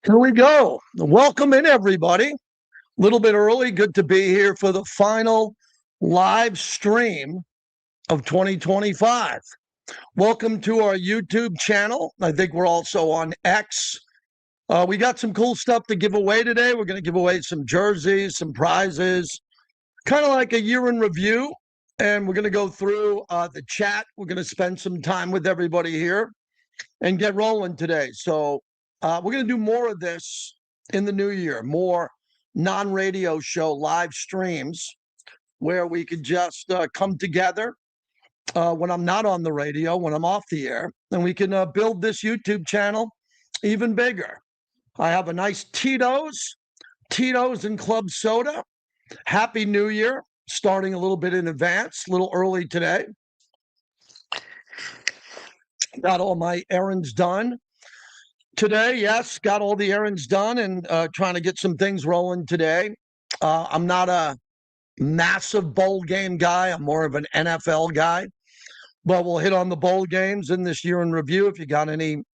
Here we go. Welcome in, everybody. A little bit early. Good to be here for the final live stream of 2025. Welcome to our YouTube channel. I think we're also on X. We got some cool stuff to give away today. We're going to give away some jerseys, some prizes, kind of like a year in review. And we're going to go through the chat. We're going to spend some time with everybody here and get rolling today. So we're going to do more of this in the new year, more non-radio show live streams where we could just come together when I'm not on the radio, when I'm off the air, and we can build this YouTube channel even bigger. I have a nice Tito's and Club Soda. Happy New Year. Starting a little bit in advance, a little early today. Got all my errands done today. Yes, got all the errands done and trying to get some things rolling today. I'm not a massive bowl game guy. I'm more of an NFL guy, but we'll hit on the bowl games in this year in review. If you got any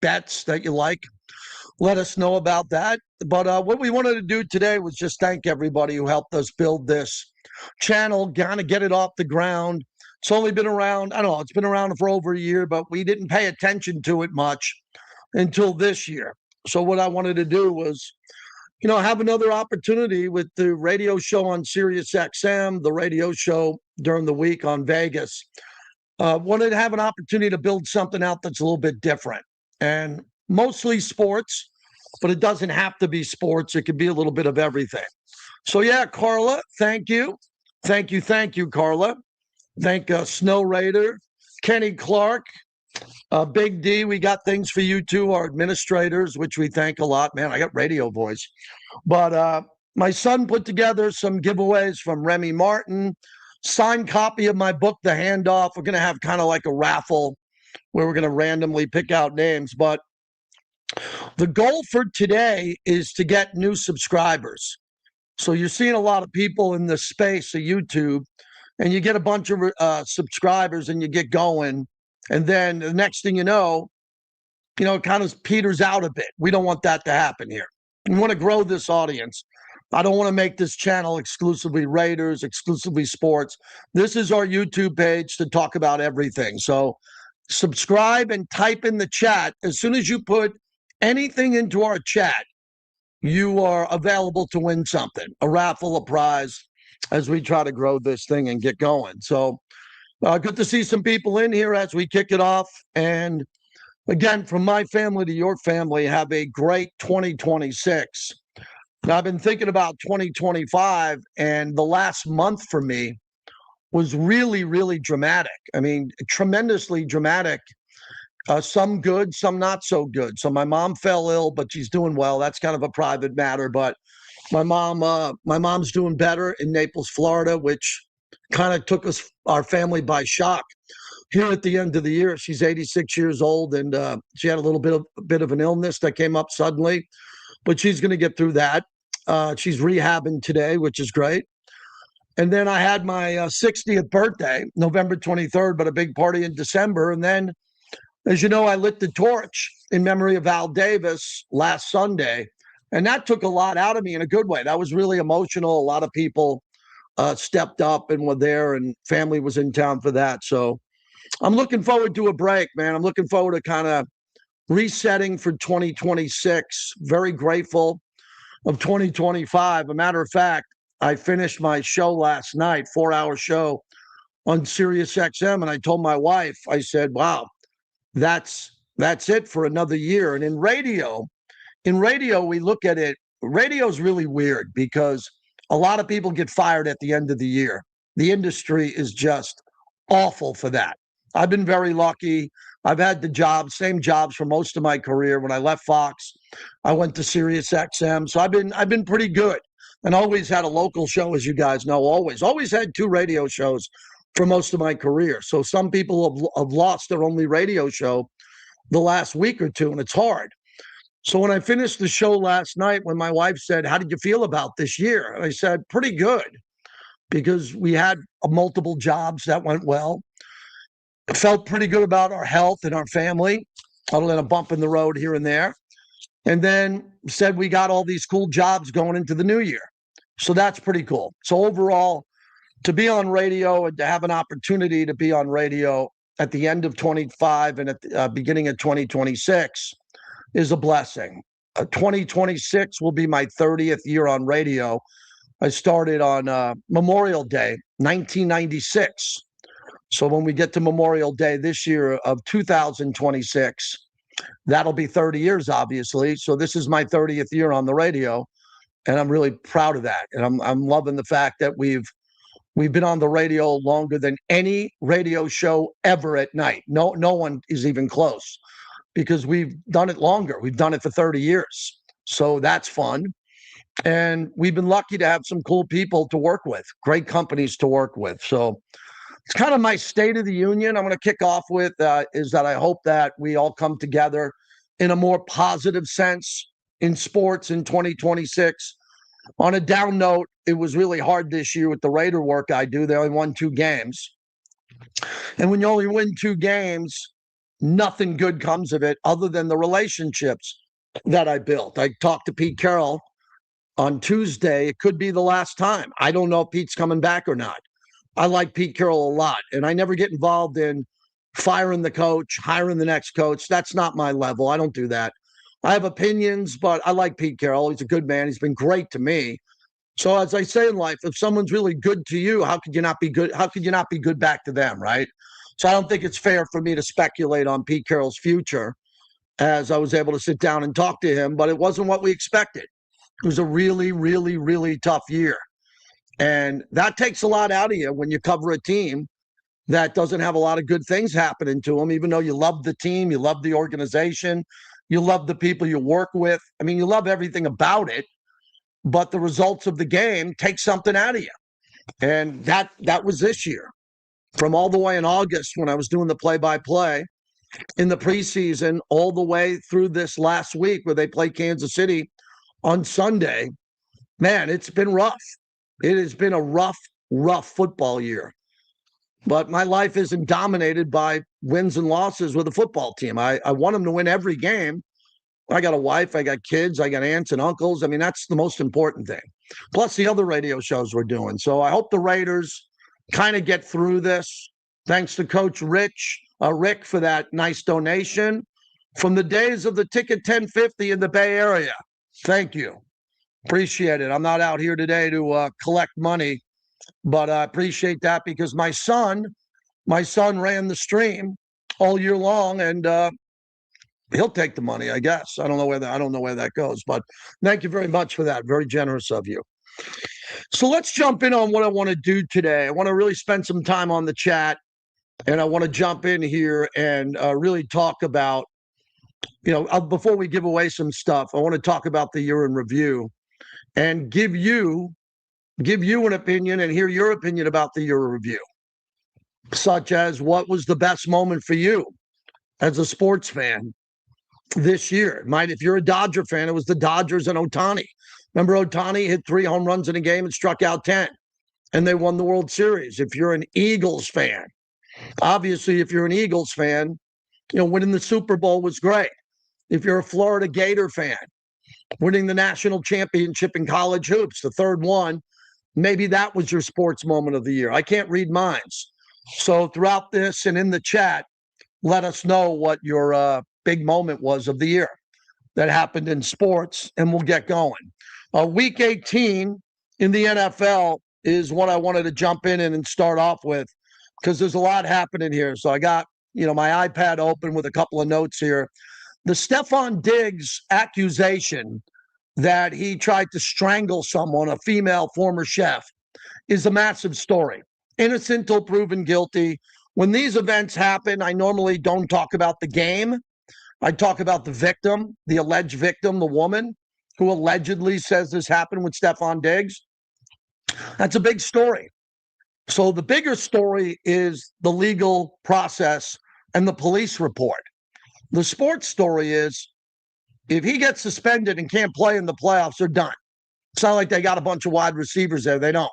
bets that you like, let us know about that. But what we wanted to do today was just thank everybody who helped us build this channel, kind of get it off the ground. It's only been around, I don't know, it's been around for over a year, but we didn't pay attention to it much until this year. So what I wanted to do was, have another opportunity with the radio show on Sirius XM, the radio show during the week on Vegas. Wanted to have an opportunity to build something out that's a little bit different and mostly sports, but it doesn't have to be sports. It could be a little bit of everything. So yeah, Carla, thank you. Thank you, Carla. Thank Snow Raider, Kenny Clark, Big D. We got things for you too, our administrators, which we thank a lot. Man, I got radio voice. But my son put together some giveaways from Remy Martin, signed copy of my book, The Handoff. We're going to have kind of like a raffle where we're going to randomly pick out names. But the goal for today is to get new subscribers. So you're seeing a lot of people in the space of YouTube, and you get a bunch of subscribers and you get going. And then the next thing you know, it kind of peters out a bit. We don't want that to happen here. We want to grow this audience. I don't want to make this channel exclusively Raiders, exclusively sports. This is our YouTube page to talk about everything. So subscribe and type in the chat. As soon as you put anything into our chat, you are available to win something, a raffle, a prize, as we try to grow this thing and get going. So good to see some people in here as we kick it off. And again, from my family to your family, have a great 2026. Now, I've been thinking about 2025, and the last month for me was really, really dramatic. I mean, tremendously dramatic. Some good, some not so good. So my mom fell ill, but she's doing well. That's kind of a private matter. But my mom's doing better in Naples, Florida, which kind of took our family by shock. Here at the end of the year, she's 86 years old, and she had a little bit of an illness that came up suddenly, but she's going to get through that. She's rehabbing today, which is great. And then I had my 60th birthday, November 23rd, but a big party in December. And then, as you know, I lit the torch in memory of Al Davis last Sunday, and that took a lot out of me in a good way. That was really emotional. A lot of people stepped up and were there, and family was in town for that. So I'm looking forward to a break, man. I'm looking forward to kind of resetting for 2026. Very grateful of 2025. A matter of fact, I finished my show last night, 4-hour show on Sirius XM, and I told my wife, I said, wow, that's it for another year. And in radio, we look at it, radio's really weird because a lot of people get fired at the end of the year. The industry is just awful for that. I've been very lucky. I've had same jobs for most of my career. When I left Fox, I went to Sirius XM. So I've been pretty good, and always had a local show, as you guys know, always had 2 radio shows for most of my career. So some people have lost their only radio show the last week or two, and it's hard. So when I finished the show last night, when my wife said, how did you feel about this year? And I said, pretty good, because we had multiple jobs that went well. Felt pretty good about our health and our family, other than a bump in the road here and there. And then said we got all these cool jobs going into the new year. So that's pretty cool. So overall, to be on radio and to have an opportunity to be on radio at the end of 25 and at the beginning of 2026 is a blessing. 2026 will be my 30th year on radio. I started on Memorial Day, 1996. So when we get to Memorial Day this year of 2026, that'll be 30 years, obviously. So this is my 30th year on the radio, and I'm really proud of that. And I'm loving the fact that we've been on the radio longer than any radio show ever at night. No one is even close because we've done it longer. We've done it for 30 years. So that's fun. And we've been lucky to have some cool people to work with, great companies to work with. So it's kind of my State of the Union. I'm going to kick off with is that I hope that we all come together in a more positive sense in sports in 2026. On a down note, it was really hard this year with the Raider work I do. They only won 2 games. And when you only win 2 games, nothing good comes of it other than the relationships that I built. I talked to Pete Carroll on Tuesday. It could be the last time. I don't know if Pete's coming back or not. I like Pete Carroll a lot, and I never get involved in firing the coach, hiring the next coach. That's not my level. I don't do that. I have opinions, but I like Pete Carroll. He's a good man. He's been great to me. So as I say in life, if someone's really good to you, how could you not be good? How could you not be good back to them, right? So I don't think it's fair for me to speculate on Pete Carroll's future as I was able to sit down and talk to him, but it wasn't what we expected. It was a really, really, really tough year. And that takes a lot out of you when you cover a team that doesn't have a lot of good things happening to them, even though you love the team, you love the organization, you love the people you work with. I mean, you love everything about it, but the results of the game take something out of you. And that was this year. From all the way in August when I was doing the play-by-play in the preseason all the way through this last week where they play Kansas City on Sunday, man, it's been rough. It has been a rough football year. But my life isn't dominated by wins and losses with a football team. I want them to win every game. I got a wife, I got kids, I got aunts and uncles. I mean, that's the most important thing. Plus the other radio shows we're doing. So I hope the Raiders kind of get through this. Thanks to Coach Rick for that nice donation from the days of the Ticket 1050 in the Bay Area. Thank you. Appreciate it. I'm not out here today to collect money, but I appreciate that because my son ran the stream all year long, and he'll take the money, I guess. I don't know where that goes, but thank you very much for that. Very generous of you. So let's jump in on what I want to do today. I want to really spend some time on the chat, and I want to jump in here and really talk about, before we give away some stuff, I want to talk about the year in review and give you an opinion and hear your opinion about the year in review, such as what was the best moment for you as a sports fan this year. If you're a Dodger fan, it was the Dodgers and Ohtani. Remember, Ohtani hit 3 home runs in a game and struck out 10, and they won the World Series. If you're an Eagles fan, obviously, if you're an Eagles fan, winning the Super Bowl was great. If you're a Florida Gator fan, winning the national championship in college hoops, the 3rd one, maybe that was your sports moment of the year. I can't read minds. So throughout this and in the chat, let us know what your big moment was of the year that happened in sports, and we'll get going. Week 18 in the NFL is what I wanted to jump in and start off with because there's a lot happening here. So I got, my iPad open with a couple of notes here. The Stefon Diggs accusation that he tried to strangle someone, a female former chef, is a massive story. Innocent till proven guilty. When these events happen, I normally don't talk about the game. I talk about the victim, the alleged victim, the woman who allegedly says this happened with Stefon Diggs. That's a big story. So the bigger story is the legal process and the police report. The sports story is if he gets suspended and can't play in the playoffs, they're done. It's not like they got a bunch of wide receivers there. They don't.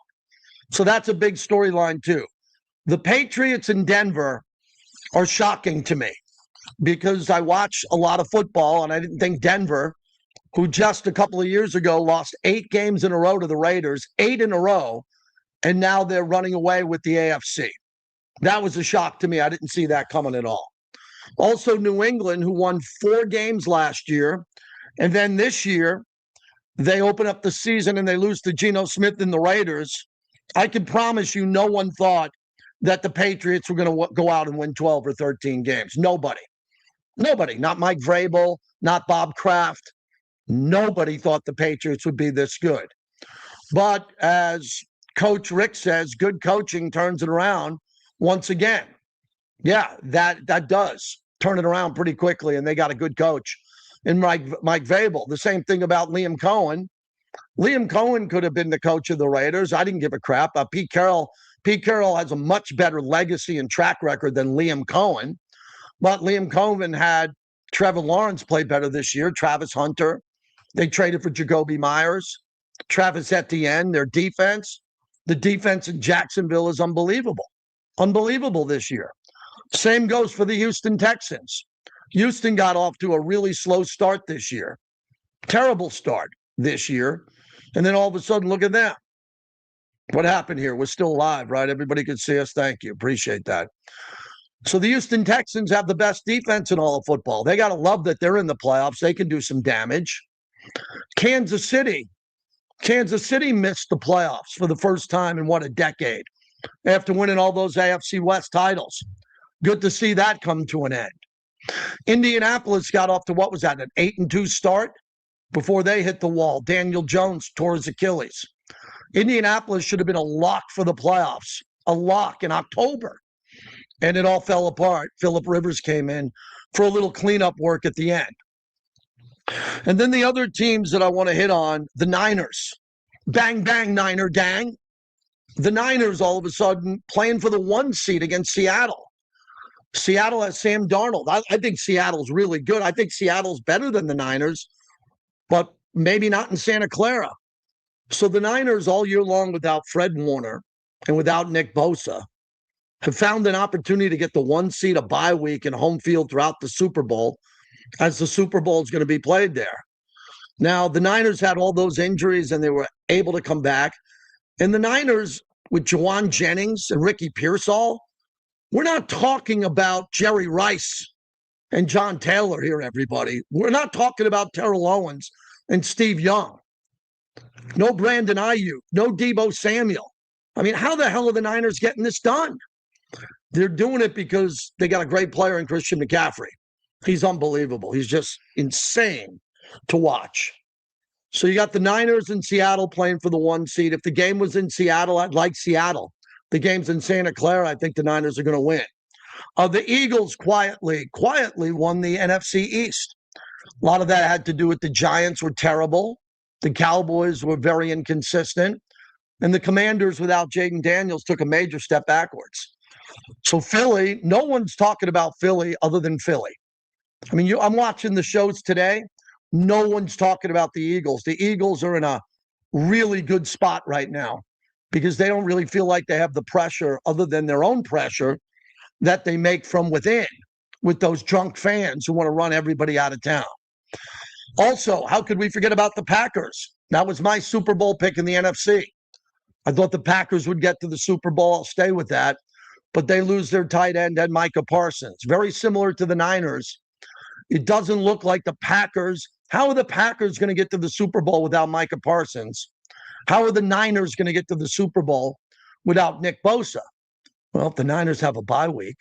So that's a big storyline too. The Patriots in Denver are shocking to me because I watch a lot of football and I didn't think Denver who just a couple of years ago lost 8 games in a row to the Raiders, 8 in a row, and now they're running away with the AFC. That was a shock to me. I didn't see that coming at all. Also, New England, who won 4 games last year, and then this year, they open up the season and they lose to Geno Smith and the Raiders. I can promise you no one thought that the Patriots were going to go out and win 12 or 13 games. Nobody. Not Mike Vrabel, not Bob Kraft. Nobody thought the Patriots would be this good. But as Coach Rick says, good coaching turns it around once again. Yeah, that does turn it around pretty quickly, and they got a good coach in Mike Vrabel. The same thing about Liam Cohen. Liam Cohen could have been the coach of the Raiders. I didn't give a crap. Pete Carroll has a much better legacy and track record than Liam Cohen. But Liam Cohen had Trevor Lawrence play better this year, Travis Hunter. They traded for Jacoby Myers, Travis Etienne. Their defense, the defense in Jacksonville is unbelievable. Unbelievable this year. Same goes for the Houston Texans. Houston got off to a really slow start this year. Terrible start this year. And then all of a sudden, look at them. What happened here? We're still alive, right? Everybody could see us. Thank you. Appreciate that. So the Houston Texans have the best defense in all of football. They got to love that they're in the playoffs. They can do some damage. Kansas City missed the playoffs for the first time in, a decade after winning all those AFC West titles. Good to see that come to an end. Indianapolis got off to, an 8-2 start before they hit the wall. Daniel Jones tore his Achilles. Indianapolis should have been a lock for the playoffs, a lock in October. And it all fell apart. Phillip Rivers came in for a little cleanup work at the end. And then the other teams that I want to hit on, the Niners. Bang, bang, Niner, dang. The Niners all of a sudden playing for the 1 seed against Seattle. Seattle has Sam Darnold. I think Seattle's really good. I think Seattle's better than the Niners, but maybe not in Santa Clara. So the Niners all year long without Fred Warner and without Nick Bosa have found an opportunity to get the 1 seed, a bye week, and home field throughout the Super Bowl, as the Super Bowl is going to be played there. Now, the Niners had all those injuries, and they were able to come back. And the Niners, with Jawan Jennings and Ricky Pearsall, we're not talking about Jerry Rice and John Taylor here, everybody. We're not talking about Terrell Owens and Steve Young. No Brandon Ayuk, no Deebo Samuel. I mean, how the hell are the Niners getting this done? They're doing it because they got a great player in Christian McCaffrey. He's unbelievable. He's just insane to watch. So you got the Niners in Seattle playing for the 1 seed. If the game was in Seattle, I'd like Seattle. The game's in Santa Clara. I think the Niners are going to win. The Eagles quietly won the NFC East. A lot of that had to do with the Giants were terrible. The Cowboys were very inconsistent. And the Commanders, without Jaden Daniels, took a major step backwards. So Philly, no one's talking about Philly other than Philly. I mean, I'm watching the shows today. No one's talking about the Eagles. The Eagles are in a really good spot right now because they don't really feel like they have the pressure other than their own pressure that they make from within with those drunk fans who want to run everybody out of town. Also, how could we forget about the Packers? That was my Super Bowl pick in the NFC. I thought the Packers would get to the Super Bowl. I'll stay with that. But they lose their tight end, Ed Micah Parsons. Very similar to the Niners. It doesn't look like the Packers. How are the Packers going to get to the Super Bowl without Micah Parsons? How are the Niners going to get to the Super Bowl without Nick Bosa? Well, if the Niners have a bye week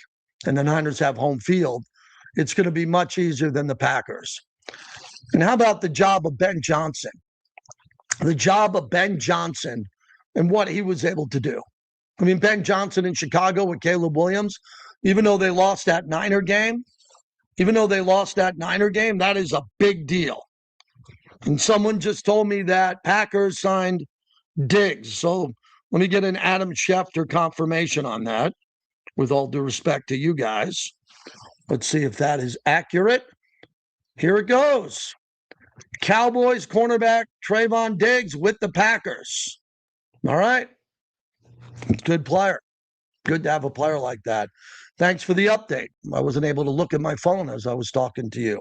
and the Niners have home field, it's going to be much easier than the Packers. And how about the job of Ben Johnson? The job of Ben Johnson and what he was able to do. I mean, Ben Johnson in Chicago with Caleb Williams, even though they lost that Niner game, that is a big deal. And someone just told me that Packers signed Diggs. So let me get an Adam Schefter confirmation on that, with all due respect to you guys. Let's see if that is accurate. Here it goes. Cowboys cornerback Trayvon Diggs with the Packers. All right. Good player. Good to have a player like that. Thanks for the update. I wasn't able to look at my phone as I was talking to you.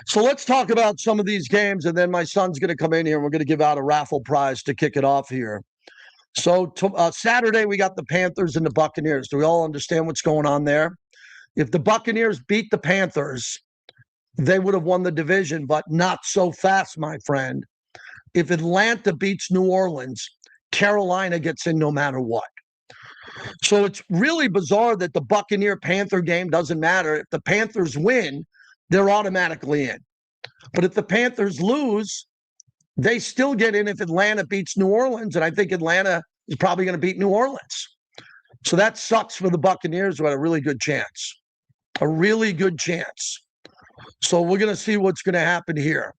So let's talk about some of these games, and then my son's going to come in here and we're going to give out a raffle prize to kick it off here. So Saturday, we got the Panthers and the Buccaneers. Do we all understand what's going on there? If the Buccaneers beat the Panthers, they would have won the division, but not so fast, my friend. If Atlanta beats New Orleans, Carolina gets in no matter what. So it's really bizarre that the Buccaneer-Panther game doesn't matter. If the Panthers win, they're automatically in. But if the Panthers lose, they still get in if Atlanta beats New Orleans, and I think Atlanta is probably going to beat New Orleans. So that sucks for the Buccaneers, who had a really good chance. A really good chance. So we're going to see what's going to happen here.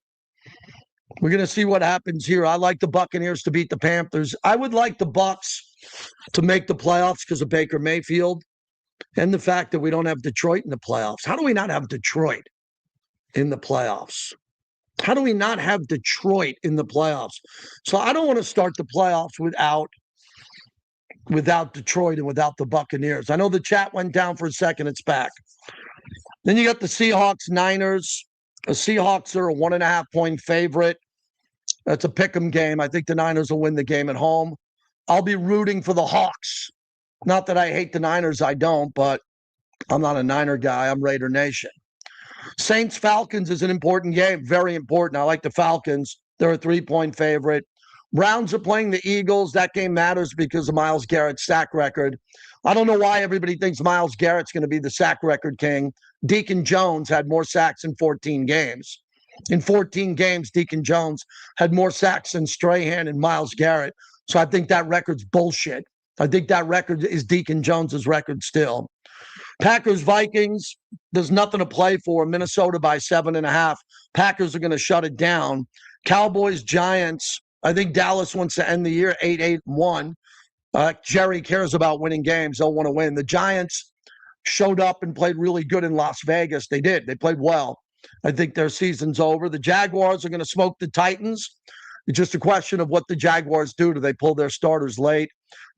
We're going to see what happens here. I like the Buccaneers to beat the Panthers. I would like the Bucs to make the playoffs because of Baker Mayfield and the fact that we don't have Detroit in the playoffs. How do we not have Detroit in the playoffs? How do we not have Detroit in the playoffs? So I don't want to start the playoffs without Detroit and without the Buccaneers. I know the chat went down for a second. It's back. Then you got the Seahawks, Niners. The Seahawks are a 1.5-point favorite. That's a pick'em game. I think the Niners will win the game at home. I'll be rooting for the Hawks. Not that I hate the Niners, I don't, but I'm not a Niner guy. I'm Raider Nation. Saints-Falcons is an important game, very important. I like the Falcons. They're a 3-point favorite. Browns are playing the Eagles. That game matters because of Myles Garrett's sack record. I don't know why everybody thinks Myles Garrett's going to be the sack record king. Deacon Jones had more sacks in 14 games. In 14 games, Deacon Jones had more sacks than Strahan and Myles Garrett. So I think that record's bullshit. I think that record is Deacon Jones's record still. Packers, Vikings, there's nothing to play for. Minnesota by 7.5. Packers are going to shut it down. Cowboys, Giants, I think Dallas wants to end the year 8-1. Jerry cares about winning games. They'll want to win. The Giants showed up and played really good in Las Vegas. They did. They played well. I think their season's over. The Jaguars are going to smoke the Titans. It's just a question of what the Jaguars do. Do they pull their starters late?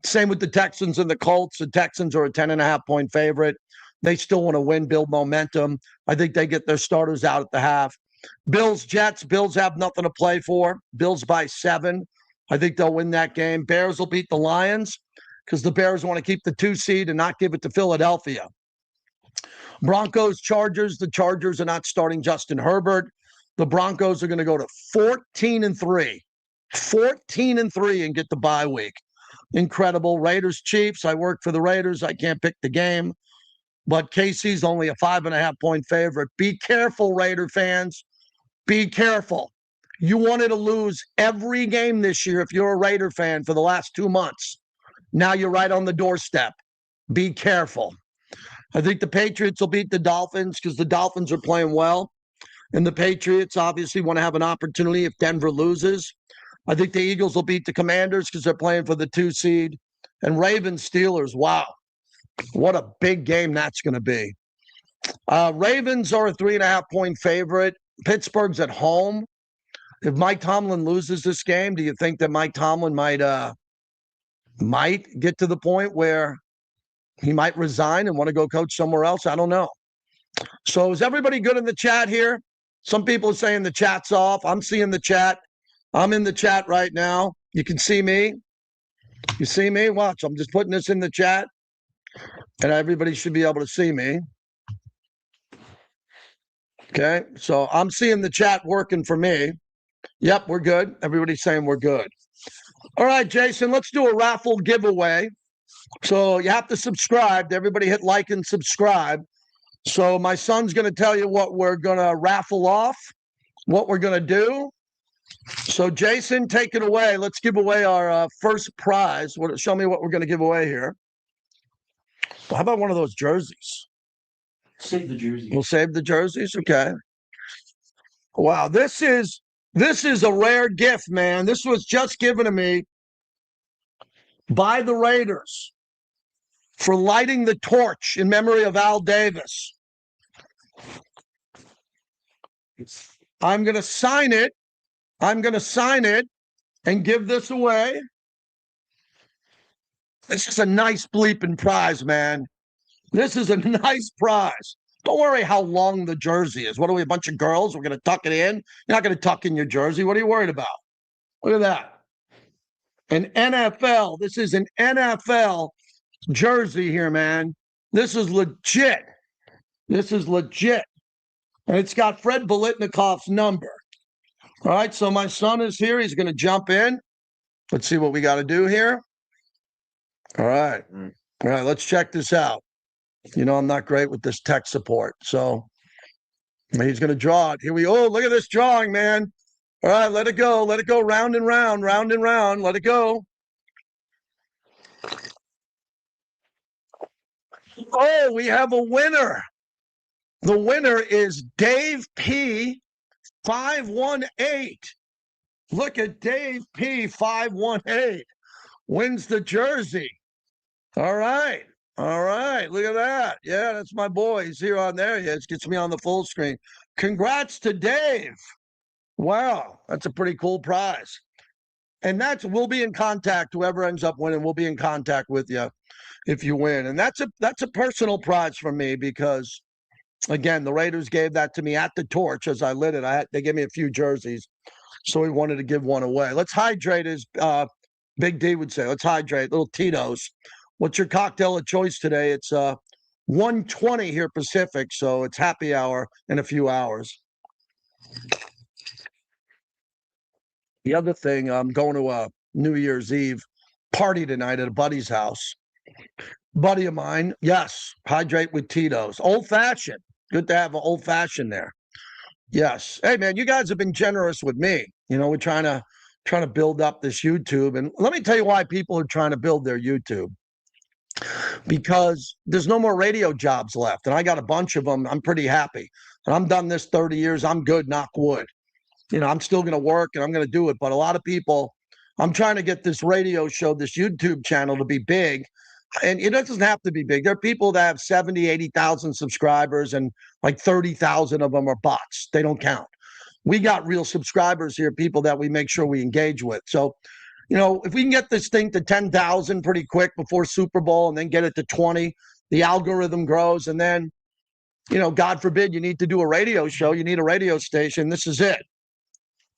Same with the Texans and the Colts. The Texans are a 10.5-point favorite. They still want to win, build momentum. I think they get their starters out at the half. Bills, Jets. Bills have nothing to play for. Bills by 7. I think they'll win that game. Bears will beat the Lions because the Bears want to keep the 2 seed and not give it to Philadelphia. Broncos, Chargers. The Chargers are not starting Justin Herbert. The Broncos are going to go to 14-3. 14-3 and get the bye week. Incredible. Raiders, Chiefs. I work for the Raiders. I can't pick the game. But KC's only a 5.5-point favorite. Be careful, Raider fans. Be careful. You wanted to lose every game this year if you're a Raider fan for the last 2 months. Now you're right on the doorstep. Be careful. I think the Patriots will beat the Dolphins because the Dolphins are playing well. And the Patriots obviously want to have an opportunity if Denver loses. I think the Eagles will beat the Commanders because they're playing for the 2 seed. And Ravens, Steelers, wow. What a big game that's going to be. Ravens are a 3.5-point favorite. Pittsburgh's at home. If Mike Tomlin loses this game, do you think that Mike Tomlin might get to the point where he might resign and want to go coach somewhere else? I don't know. So is everybody good in the chat here? Some people are saying the chat's off. I'm seeing the chat. I'm in the chat right now. You can see me. You see me? Watch. I'm just putting this in the chat. And everybody should be able to see me. Okay. So I'm seeing the chat working for me. Yep, we're good. Everybody's saying we're good. All right, Jason, let's do a raffle giveaway. So you have to subscribe. Everybody hit like and subscribe. So my son's going to tell you what we're going to raffle off, what we're going to do. So, Jason, take it away. Let's give away our first prize. Show me what we're going to give away here. Well, how about one of those jerseys? Save the jersey. We'll save the jerseys? Okay. Wow, this is a rare gift, man. This was just given to me by the Raiders for lighting the torch in memory of Al Davis. I'm going to sign it. And give this away. This is a nice bleeping prize, man. This is a nice prize. Don't worry how long the jersey is. What are we, a bunch of girls? We're going to tuck it in? You're not going to tuck in your jersey. What are you worried about? Look at that. An NFL. This is an NFL jersey here, man. This is legit. This is legit. And it's got Fred Biletnikoff's number. All right, so my son is here. He's going to jump in. Let's see what we got to do here. All right. All right, let's check this out. You know, I'm not great with this tech support. So he's going to draw it. Here we go. Oh, look at this drawing, man. All right, let it go. Let it go round and round, round and round. Let it go. Oh, we have a winner. The winner is Dave P. 518. Look at Dave P. 518. Wins the jersey. All right. All right. Look at that. Yeah, that's my boy. He's here on there. Yeah, it gets me on the full screen. Congrats to Dave. Wow. That's a pretty cool prize. And we'll be in contact. Whoever ends up winning, we'll be in contact with you if you win. And that's a personal prize for me because, again, the Raiders gave that to me at the Torch as I lit it. They gave me a few jerseys, so we wanted to give one away. Let's hydrate, as Big D would say. Let's hydrate. Little Tito's. What's your cocktail of choice today? It's 1:20 here Pacific, so it's happy hour in a few hours. The other thing, I'm going to a New Year's Eve party tonight at a buddy's house. Buddy of mine, yes, hydrate with Tito's. Old-fashioned. Good to have an old-fashioned there. Yes. Hey, man, you guys have been generous with me. You know, we're trying to build up this YouTube. And let me tell you why people are trying to build their YouTube. Because there's no more radio jobs left. And I got a bunch of them. I'm pretty happy. And I'm done this 30 years. I'm good, knock wood. You know, I'm still going to work and I'm going to do it. But a lot of people, I'm trying to get this radio show, this YouTube channel to be big. And it doesn't have to be big. There are people that have 70, 80,000 subscribers and like 30,000 of them are bots. They don't count. We got real subscribers here, people that we make sure we engage with. So, you know, if we can get this thing to 10,000 pretty quick before Super Bowl and then get it to 20, the algorithm grows. And then, you know, God forbid you need to do a radio show. You need a radio station. This is it.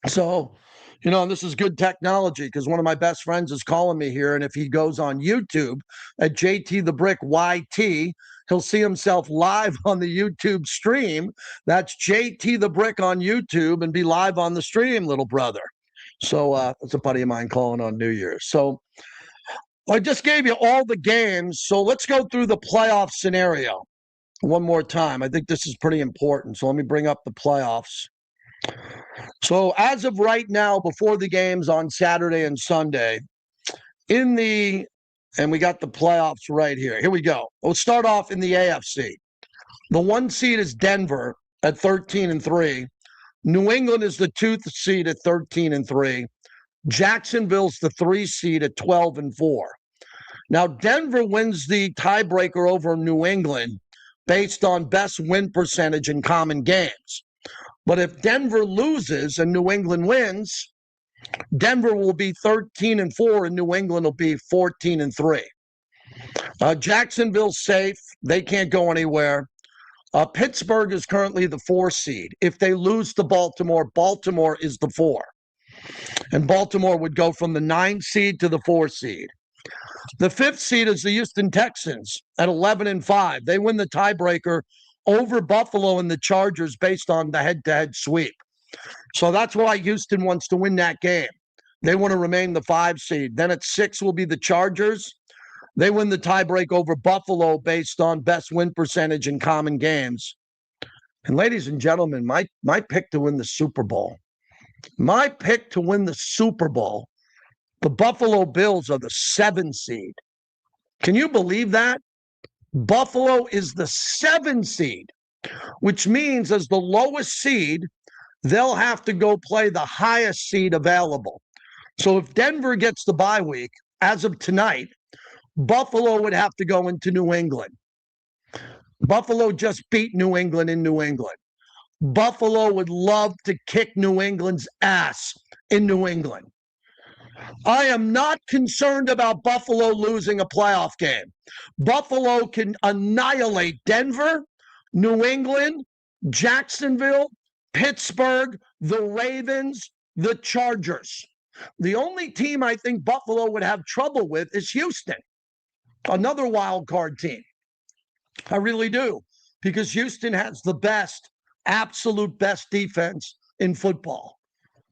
So, you know, and this is good technology because one of my best friends is calling me here. And if he goes on YouTube at JT the Brick YT, he'll see himself live on the YouTube stream. That's JT the Brick on YouTube and be live on the stream, little brother. So that's a buddy of mine calling on New Year's. So I just gave you all the games. So let's go through the playoff scenario one more time. I think this is pretty important. So let me bring up the playoffs. So as of right now, before the games on Saturday and Sunday, and we got the playoffs right here. Here we go. We'll start off in the AFC. The 1 seed is Denver at 13-3. New England is the 2nd seed at 13-3. Jacksonville's the 3 seed at 12-4. Now, Denver wins the tiebreaker over New England based on best win percentage in common games. But if Denver loses and New England wins, Denver will be 13-4 and New England will be 14-3. Jacksonville's safe. They can't go anywhere. Pittsburgh is currently the 4 seed. If they lose to Baltimore, Baltimore is the 4. And Baltimore would go from the 9 seed to the 4 seed. The 5th seed is the Houston Texans at 11-5. They win the tiebreaker over Buffalo and the Chargers based on the head-to-head sweep. So that's why Houston wants to win that game. They want to remain the 5 seed. Then at 6 will be the Chargers. They win the tiebreak over Buffalo based on best win percentage in common games. And ladies and gentlemen, my pick to win the Super Bowl. My pick to win the Super Bowl. The Buffalo Bills are the 7 seed. Can you believe that? Buffalo is the 7 seed, which means as the lowest seed, they'll have to go play the highest seed available. So if Denver gets the bye week, as of tonight, Buffalo would have to go into New England. Buffalo just beat New England in New England. Buffalo would love to kick New England's ass in New England. I am not concerned about Buffalo losing a playoff game. Buffalo can annihilate Denver, New England, Jacksonville, Pittsburgh, the Ravens, the Chargers. The only team I think Buffalo would have trouble with is Houston, another wild card team. I really do, because Houston has the best, absolute best defense in football.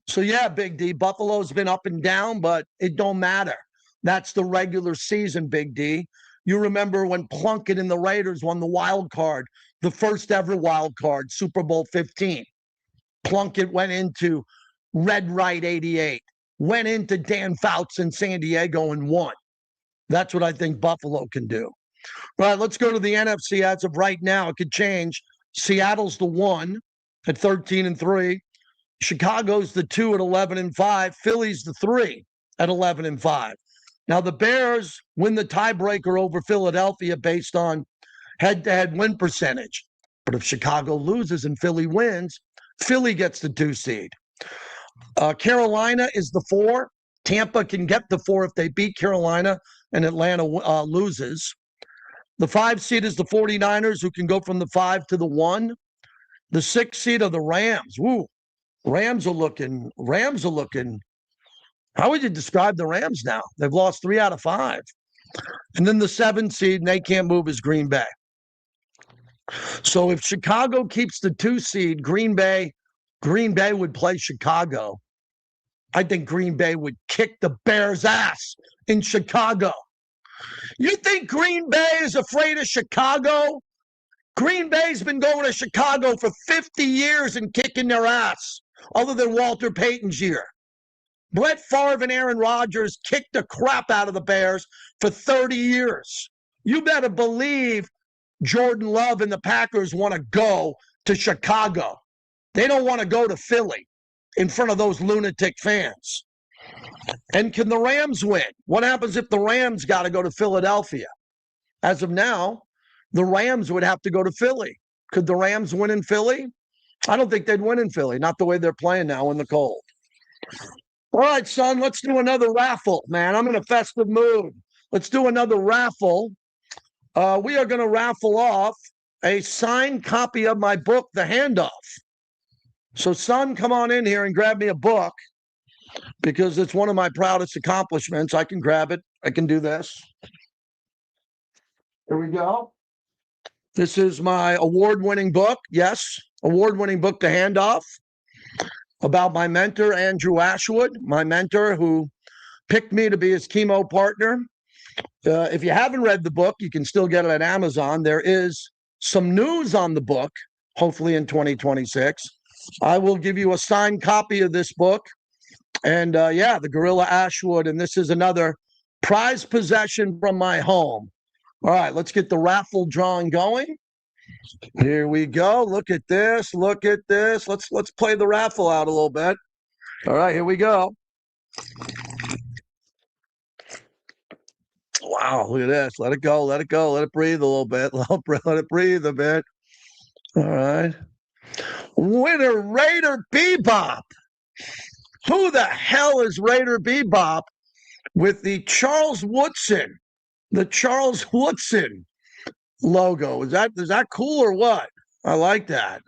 So yeah, Big D, Buffalo's been up and down, but it don't matter. That's the regular season, Big D. You remember when Plunkett and the Raiders won the wild card, the first ever wild card, Super Bowl 15. Plunkett went into Red Right 88, went into Dan Fouts in San Diego and won. That's what I think Buffalo can do. All right, let's go to the NFC as of right now. It could change. Seattle's the 1 at 13-3. Chicago's the 2 at 11-5. Philly's the 3 at 11-5. Now the Bears win the tiebreaker over Philadelphia based on head-to-head win percentage. But if Chicago loses and Philly wins, Philly gets the 2 seed. Carolina is the 4. Tampa can get the 4 if they beat Carolina and Atlanta loses. The 5 seed is the 49ers, who can go from the 5 to the 1. The 6 seed are the Rams. Woo. Rams are looking. How would you describe the Rams now? They've lost 3 out of 5. And then the 7 seed, and they can't move, is Green Bay. So if Chicago keeps the 2 seed, Green Bay would play Chicago. I think Green Bay would kick the Bears' ass in Chicago. You think Green Bay is afraid of Chicago? Green Bay's been going to Chicago for 50 years and kicking their ass, other than Walter Payton's year. Brett Favre and Aaron Rodgers kicked the crap out of the Bears for 30 years. You better believe Jordan Love and the Packers want to go to Chicago. They don't want to go to Philly in front of those lunatic fans. And can the Rams win? What happens if the Rams got to go to Philadelphia? As of now, the Rams would have to go to Philly. Could the Rams win in Philly? I don't think they'd win in Philly, not the way they're playing now in the cold. All right, son, let's do another raffle, man. I'm in a festive mood. Let's do another raffle. We are going to raffle off a signed copy of my book, The Handoff. So, son, come on in here and grab me a book, because it's one of my proudest accomplishments. I can grab it. I can do this. Here we go. This is my award-winning book. Yes, award-winning book, The Handoff, about my mentor, Andrew Ashwood, my mentor who picked me to be his chemo partner. If you haven't read the book, you can still get it at Amazon. There is some news on the book, hopefully in 2026. I will give you a signed copy of this book. And yeah, the Gorilla Ashwood. And this is another prized possession from my home. All right, let's get the raffle drawing going. Here we go. Look at this. Look at this. Let's play the raffle out a little bit. All right, here we go. Wow, look at this. Let it go. Let it go. Let it breathe a little bit. Let it breathe a bit. All right. Winner, Raider Bebop. Who the hell is Raider Bebop with the Charles Woodson logo? Is that cool or what? I like that.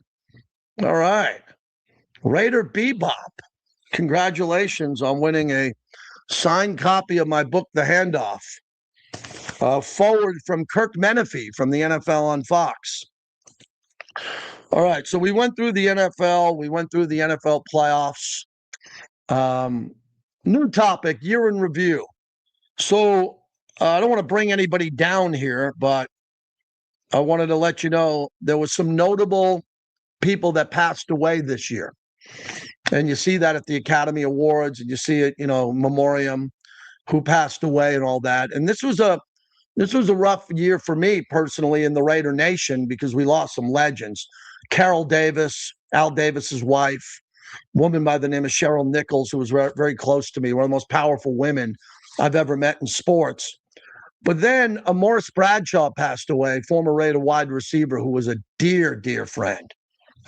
All right. Raider Bebop, congratulations on winning a signed copy of my book, The Handoff. Forward from Kirk Menefee from the NFL on Fox. All right, so we went through the NFL. We went through the NFL playoffs. New topic, year in review. So I don't want to bring anybody down here, but I wanted to let you know there was some notable people that passed away this year. And you see that at the Academy Awards, and you see it, memoriam, who passed away and all that. And this was a rough year for me personally in the Raider Nation, because we lost some legends. Carol Davis, Al Davis's wife, woman by the name of Cheryl Nichols, who was very close to me, one of the most powerful women I've ever met in sports. But then Morris Bradshaw passed away, former Raider wide receiver, who was a dear, dear friend.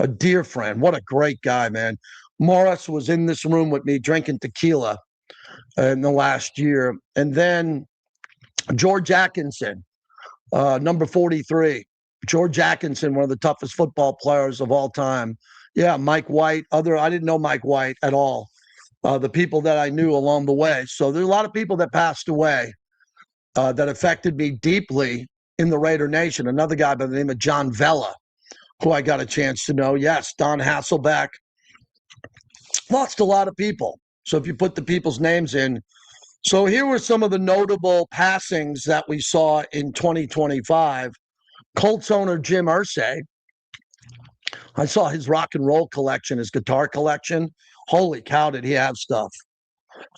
A dear friend. What a great guy, man. Morris was in this room with me drinking tequila in the last year. And then George Atkinson, number 43. George Atkinson, one of the toughest football players of all time. Yeah, Mike White. I didn't know Mike White at all. The people that I knew along the way. So there's a lot of people that passed away that affected me deeply in the Raider Nation. Another guy by the name of John Vella, who I got a chance to know. Yes, Don Hasselbeck. Lost a lot of people. So if you put the people's names in. So here were some of the notable passings that we saw in 2025. Colts owner Jim Irsay. I saw his rock and roll collection, his guitar collection. Holy cow, did he have stuff?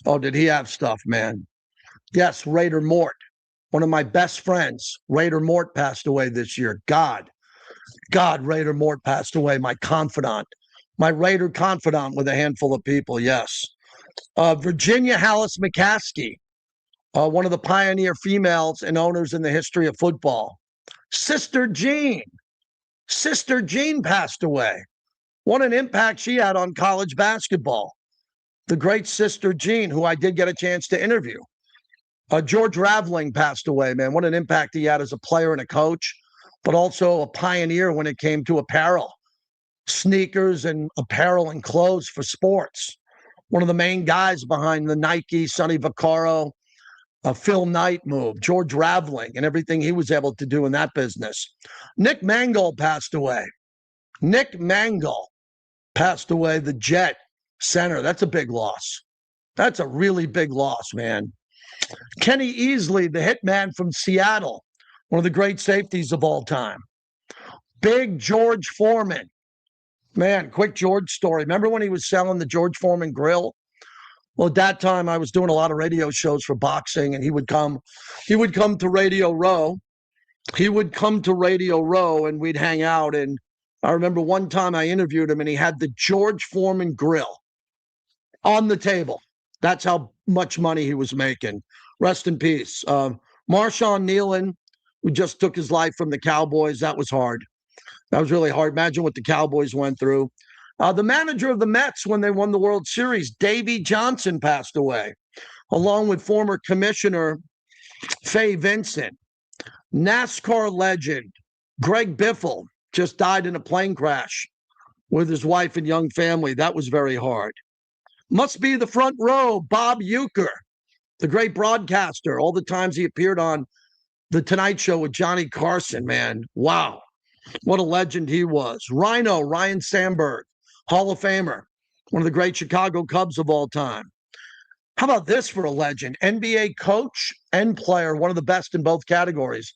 Oh, did he have stuff, man? Yes, Raider Mort, one of my best friends. Raider Mort passed away this year. God, Raider Mort passed away. My confidant, my Raider confidant with a handful of people. Yes. Virginia Hallis McCaskey, one of the pioneer females and owners in the history of football. Sister Jean passed away. What an impact she had on college basketball. The great Sister Jean, who I did get a chance to interview. George Raveling passed away, man. What an impact he had as a player and a coach, but also a pioneer when it came to apparel, sneakers and apparel and clothes for sports. One of the main guys behind the Nike, Sonny Vaccaro, Phil Knight move, George Raveling, and everything he was able to do in that business. Nick Mangold passed away. Nick Mangold passed away, the Jet center. That's a big loss. That's a really big loss, man. Kenny Easley, the hitman from Seattle, one of the great safeties of all time. Big George Foreman. Man, quick George story. Remember when he was selling the George Foreman grill? Well, at that time, I was doing a lot of radio shows for boxing, and he would come to Radio Row. And we'd hang out. And I remember one time I interviewed him, and he had the George Foreman grill on the table. That's how much money he was making. Rest in peace. Marshawn Nealon, who just took his life from the Cowboys. That was hard. That was really hard. Imagine what the Cowboys went through. The manager of the Mets when they won the World Series, Davey Johnson, passed away, along with former commissioner Fay Vincent. NASCAR legend Greg Biffle just died in a plane crash with his wife and young family. That was very hard. Must be the front row, Bob Uecker, the great broadcaster. All the times he appeared on The Tonight Show with Johnny Carson, man. Wow. What a legend he was. Rhino, Ryan Sandberg, Hall of Famer, one of the great Chicago Cubs of all time. How about this for a legend? NBA coach and player, one of the best in both categories.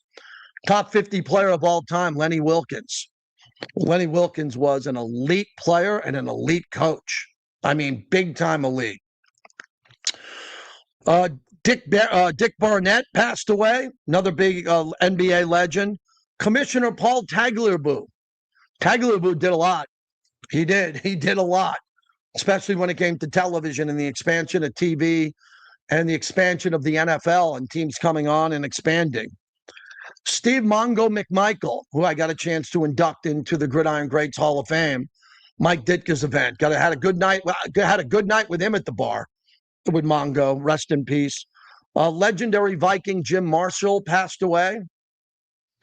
Top 50 player of all time, Lenny Wilkens. Lenny Wilkens was an elite player and an elite coach. I mean, big-time elite. Dick Barnett passed away, another big NBA legend. Commissioner Paul Tagliabue. Tagliabue did a lot. He did a lot, especially when it came to television and the expansion of TV and the expansion of the NFL and teams coming on and expanding. Steve Mongo McMichael, who I got a chance to induct into the Gridiron Greats Hall of Fame, Mike Ditka's event. Had a good night with him at the bar with Mongo. Rest in peace. Legendary Viking Jim Marshall passed away.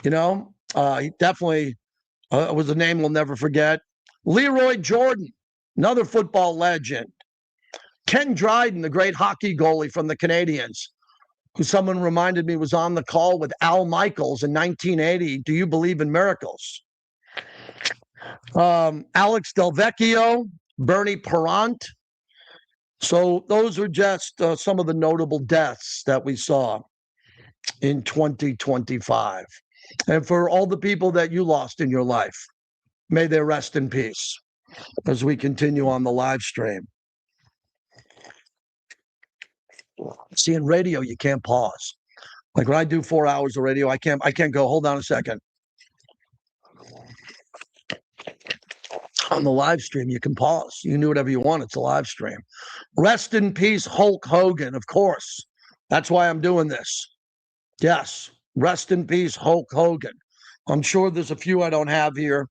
You know, he definitely was a name we'll never forget. Leroy Jordan, another football legend. Ken Dryden, the great hockey goalie from the Canadiens, who someone reminded me was on the call with Al Michaels in 1980. Do you believe in miracles? Alex Del Vecchio, Bernie Parent. So those are just some of the notable deaths that we saw in 2025. And for all the people that you lost in your life, may they rest in peace as we continue on the live stream. See, in radio, you can't pause. Like when I do 4 hours of radio, I can't go, hold on a second. On the live stream, you can pause. You can do whatever you want. It's a live stream. Rest in peace, Hulk Hogan, of course. That's why I'm doing this. Yes, rest in peace, Hulk Hogan. I'm sure there's a few I don't have here.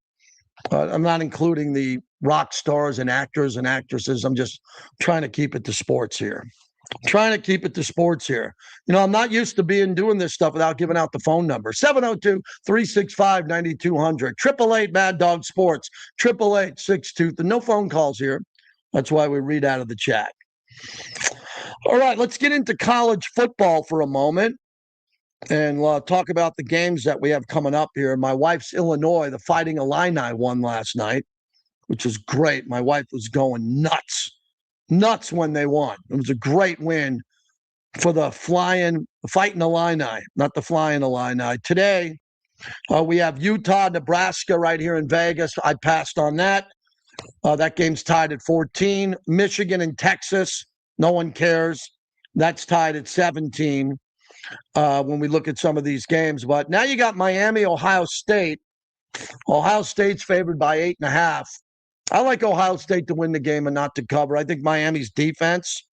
I'm not including the rock stars and actors and actresses. I'm just trying to keep it to sports here. Trying to keep it to sports here. I'm not used to doing this stuff without giving out the phone number. 702-365-9200. 888 Mad Dog Sports. 888-62. No phone calls here. That's why we read out of the chat. All right, let's get into college football for a moment and talk about the games that we have coming up here. My wife's Illinois, the Fighting Illini, won last night, which is great. My wife was going nuts when they won. It was a great win for the Fighting Illini, not the Flying Illini. Today, we have Utah, Nebraska right here in Vegas. I passed on that. That game's tied at 14. Michigan and Texas, no one cares. That's tied at 17 when we look at some of these games. But now you got Miami, Ohio State. Ohio State's favored by 8.5. I like Ohio State to win the game and not to cover. I think Miami's defense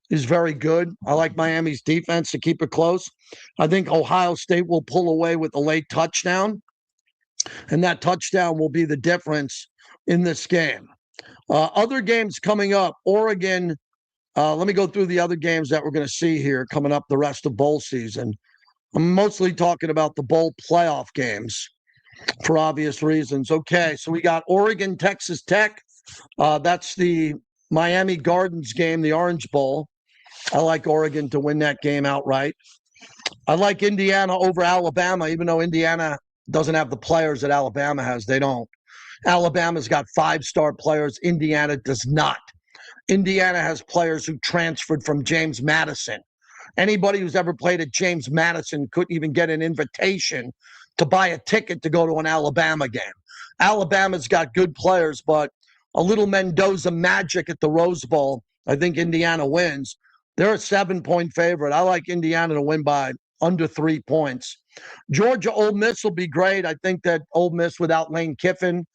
is very good. I like Miami's defense to keep it close. I think Ohio State will pull away with a late touchdown, and that touchdown will be the difference in this game. Other games coming up, Oregon. Let me go through the other games that we're going to see here coming up the rest of bowl season. I'm mostly talking about the bowl playoff games for obvious reasons. Okay, so we got Oregon, Texas Tech. That's the Miami Gardens game, the Orange Bowl. I like Oregon to win that game outright. I like Indiana over Alabama, even though Indiana doesn't have the players that Alabama has. They don't. Alabama's got 5-star players. Indiana does not. Indiana has players who transferred from James Madison. Anybody who's ever played at James Madison couldn't even get an invitation to buy a ticket to go to an Alabama game. Alabama's got good players, but a little Mendoza magic at the Rose Bowl. I think Indiana wins. They're a 7-point favorite. I like Indiana to win by under 3 points. Georgia, Ole Miss will be great. I think that Ole Miss without Lane Kiffin,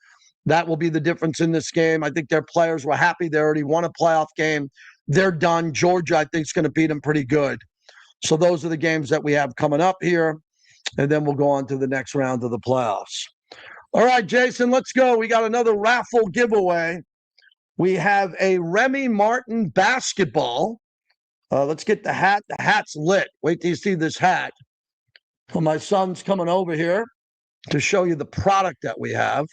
that will be the difference in this game. I think their players were happy. They already won a playoff game. They're done. Georgia, I think, is going to beat them pretty good. So those are the games that we have coming up here. And then we'll go on to the next round of the playoffs. All right, Jason, let's go. We got another raffle giveaway. We have a Remy Martin basketball. Let's get the hat. The hat's lit. Wait till you see this hat. Well, my son's coming over here to show you the product that we have.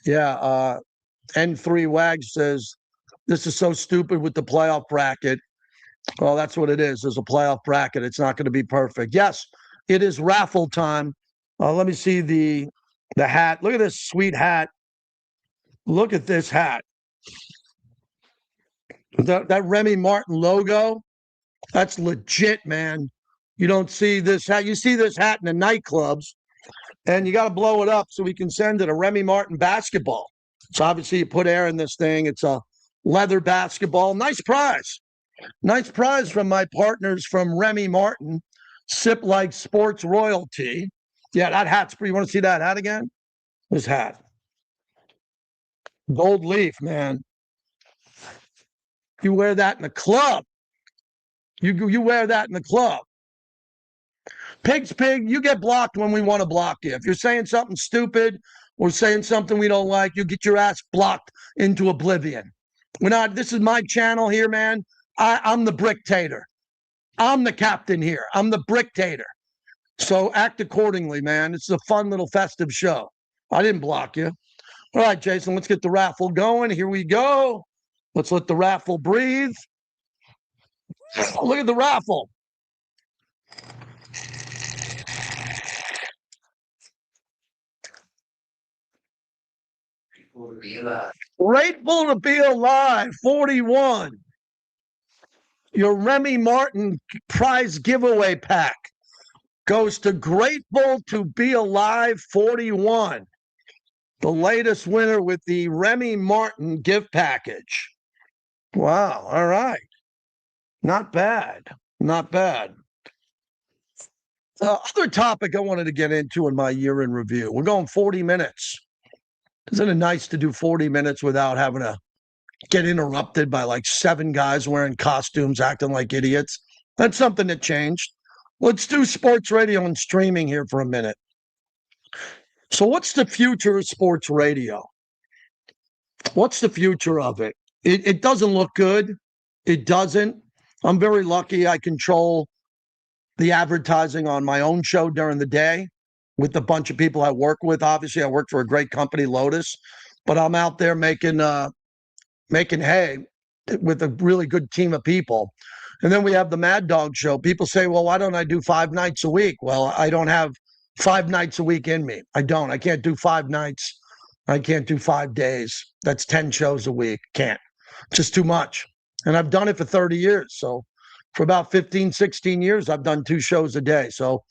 Yeah, N3 Wag says, this is so stupid with the playoff bracket. Well, that's what it is. There's a playoff bracket. It's not going to be perfect. Yes, it is raffle time. Let me see the hat. Look at this sweet hat. Look at this hat. That Remy Martin logo, that's legit, man. You don't see this hat. You see this hat in the nightclubs, and you got to blow it up so we can send it a Remy Martin basketball. So obviously you put air in this thing. It's a leather basketball. Nice prize. Nice prize from my partners from Remy Martin. Sip Like Sports Royalty. Yeah, that hat's pretty. You want to see that hat again? This hat. Gold leaf, man. You wear that in the club. You wear that in the club. Pig's pig, you get blocked when we want to block you. If you're saying something stupid or saying something we don't like, you get your ass blocked into oblivion. This is my channel here, man. I'm the Bricktator. I'm the captain here. I'm the Bricktator. So act accordingly, man. It's a fun little festive show. I didn't block you. All right, Jason, let's get the raffle going. Here we go. Let's let the raffle breathe. Look at the raffle. Grateful to be alive. 41. Your Remy Martin prize giveaway pack goes to Grateful to Be Alive 41. The latest winner with the Remy Martin gift package. Wow. All right. Not bad. Not bad. Other topic I wanted to get into in my year in review. We're going 40 minutes. Isn't it nice to do 40 minutes without having to get interrupted by like 7 guys wearing costumes, acting like idiots? That's something that changed. Let's do sports radio and streaming here for a minute. So what's the future of sports radio? What's the future of it? It doesn't look good. It doesn't. I'm very lucky. I control the advertising on my own show during the day with a bunch of people I work with. Obviously, I work for a great company, Lotus, but I'm out there making hay with a really good team of people. And then we have the Mad Dog Show. People say, well, why don't I do 5 nights a week? Well, I don't have 5 nights a week in me. I don't. I can't do 5 nights. I can't do 5 days. That's 10 shows a week. Can't. Just too much. And I've done it for 30 years. So for about 15, 16 years, I've done 2 shows a day. So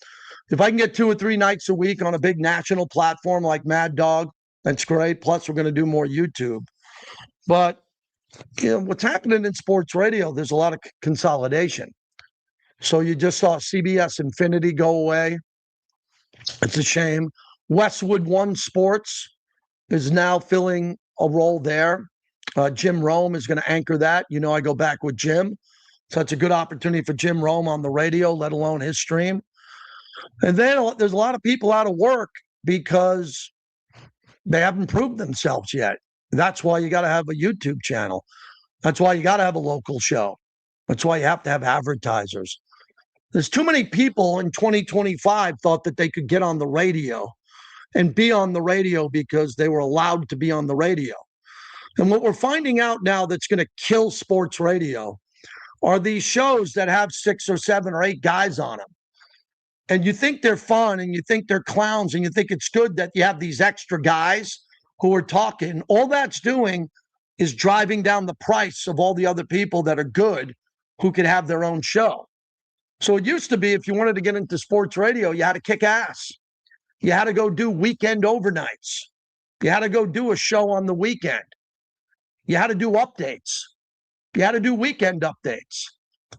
if I can get 2 or 3 nights a week on a big national platform like Mad Dog, that's great. Plus, we're going to do more YouTube. But what's happening in sports radio, there's a lot of consolidation. So you just saw CBS Infinity go away. It's a shame. Westwood One Sports is now filling a role there. Jim Rome is going to anchor that. I go back with Jim. So it's a good opportunity for Jim Rome on the radio, let alone his stream. And then there's a lot of people out of work because they haven't proved themselves yet. That's why you got to have a YouTube channel. That's why you got to have a local show. That's why you have to have advertisers. There's too many people in 2025 thought that they could get on the radio and be on the radio because they were allowed to be on the radio. And what we're finding out now that's going to kill sports radio are these shows that have 6 or 7 or 8 guys on them. And you think they're fun and you think they're clowns and you think it's good that you have these extra guys who are talking. All that's doing is driving down the price of all the other people that are good who could have their own show. So it used to be if you wanted to get into sports radio, you had to kick ass. You had to go do weekend overnights. You had to go do a show on the weekend. You had to do updates. You had to do weekend updates.